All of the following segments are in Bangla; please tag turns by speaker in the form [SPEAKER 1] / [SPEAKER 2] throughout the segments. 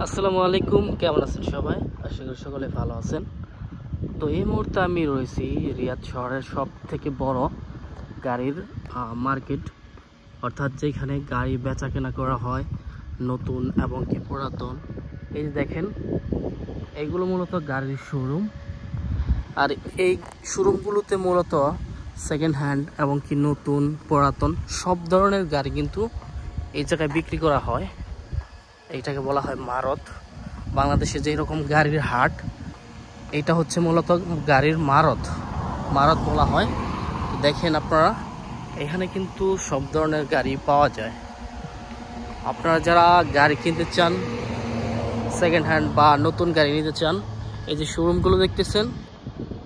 [SPEAKER 1] আসসালামু আলাইকুম, কেমন আছেন সবাই? আশা করি সকলে ভালো আছেন। তো এই মুহূর্তে আমি রয়েছি রিয়াদ শহরের সব থেকে বড় গাড়ির মার্কেট, অর্থাৎ যেখানে গাড়ি বেচা কেনা করা হয়, নতুন এবং কি পুরাতন। এই যে দেখেন, এইগুলো মূলত গাড়ির শোরুম। আর এই শোরুমগুলোতে মূলত সেকেন্ড হ্যান্ড এবং কি নতুন পুরাতন সব ধরনের গাড়ি কিন্তু এই জায়গায় বিক্রি করা হয়। এইটাকে বলা হয় মারত। বাংলাদেশে যেই রকম গাড়ির হাট, এটা হচ্ছে মূলত গাড়ির মারত বলা হয়। তো দেখেন আপনারা, এখানে কিন্তু সব ধরনের গাড়ি পাওয়া যায়। আপনারা যারা গাড়ি কিনতে চান, সেকেন্ড হ্যান্ড বা নতুন গাড়ি নিতে চান, এই যে শোরুমগুলো দেখতেছেন,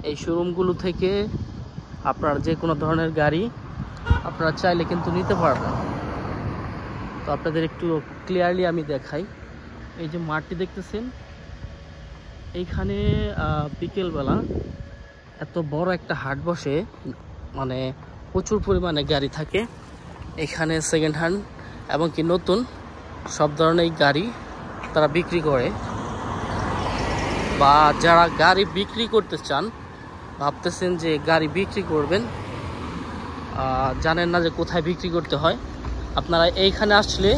[SPEAKER 1] এই শোরুমগুলো থেকে আপনারা যে কোনো ধরনের গাড়ি আপনারা চাইলে কিন্তু নিতে পারবেন। তো আপনাদের একটু ক্লিয়ারলি আমি দেখাই। এই যে মাঠটি দেখতেছেন, এইখানে বিকেলবেলা এত বড় একটা হাট বসে, মানে প্রচুর পরিমাণে গাড়ি থাকে এখানে। সেকেন্ড হ্যান্ড এবং কি নতুন সব ধরনের গাড়ি তারা বিক্রি করে। বা যারা গাড়ি বিক্রি করতে চান, ভাবতেছেন যে গাড়ি বিক্রি করবেন, জানেন না যে কোথায় বিক্রি করতে হয়, আপনারা এইখানে আসলে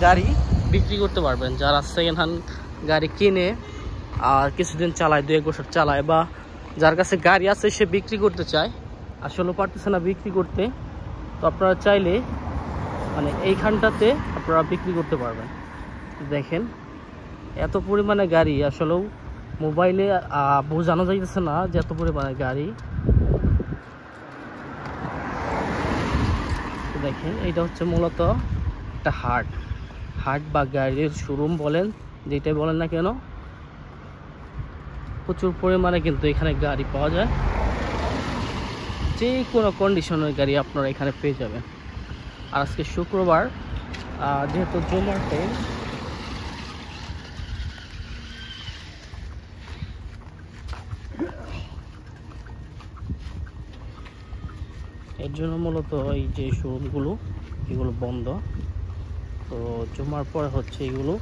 [SPEAKER 1] গাড়ি বিক্রি করতে পারবেন। যারা সেকেন্ড হ্যান্ড গাড়ি কিনে আর কিছুদিন চালায়, 2-1 বছর চালায়, বা যার কাছে গাড়ি আছে সে বিক্রি করতে চায়, আসলে পারতেছে না বিক্রি করতে, তো আপনারা চাইলে মানে এইখানটাতে আপনারা বিক্রি করতে পারবেন। দেখেন এত পরিমাণে গাড়ি, আসলেও মোবাইলে বোঝানো যাইতেছে না যে এত পরিমাণে গাড়ি। দেখেন এইটা হচ্ছে মূলত একটা হাট বা গাড়ির শোরুম বলেন, যেটাই বলেন না কেন, প্রচুর পরিমাণে কিন্তু এখানে গাড়ি পাওয়া যায়। যে কোনো কন্ডিশনের গাড়ি আপনারা এখানে পেয়ে যাবেন। আর আজকে শুক্রবার, যেহেতু জুমার টাইম, এর জন্য মূলত এই যে শোরুমগুলো এগুলো বন্ধ। তো জুমার পরে হচ্ছে এগুলো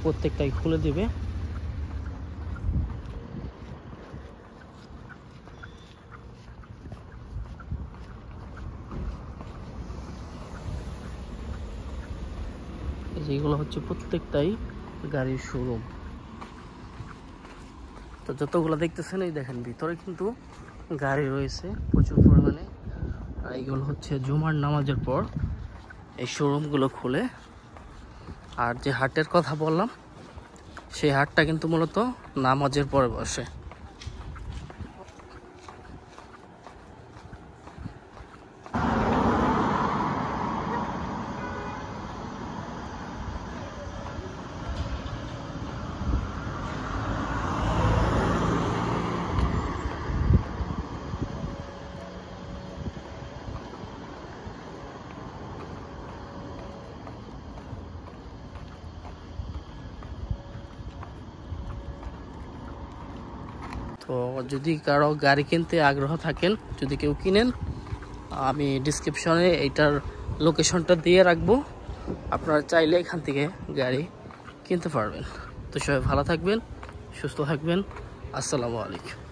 [SPEAKER 1] প্রত্যেকটাই খুলে দিবে। যেগুলো হচ্ছে প্রত্যেকটাই গাড়ির শোরুম। তো যতগুলো দেখতেছেন, এই দেখেন ভিতরে কিন্তু গাড়ি রয়েছে প্রচুর পরিমাণে। আর এইগুলো হচ্ছে জুমার নামাজের পর এই শোরুমগুলো খুলে। আর যে হাটের কথা বললাম, সেই হাটটা কিন্তু মূলত নামাজের পরে বসে। তো যদি কারো গাড়ি কিনতে আগ্রহ থাকেন, যদি কেউ কিনেন, আমি ডিসক্রিপশনে এইটার লোকেশনটা দিয়ে রাখবো। আপনারা চাইলে এখান থেকে গাড়ি কিনতে পারবেন। তো সবাই ভালো থাকবেন, সুস্থ থাকবেন। আসসালামু আলাইকুম।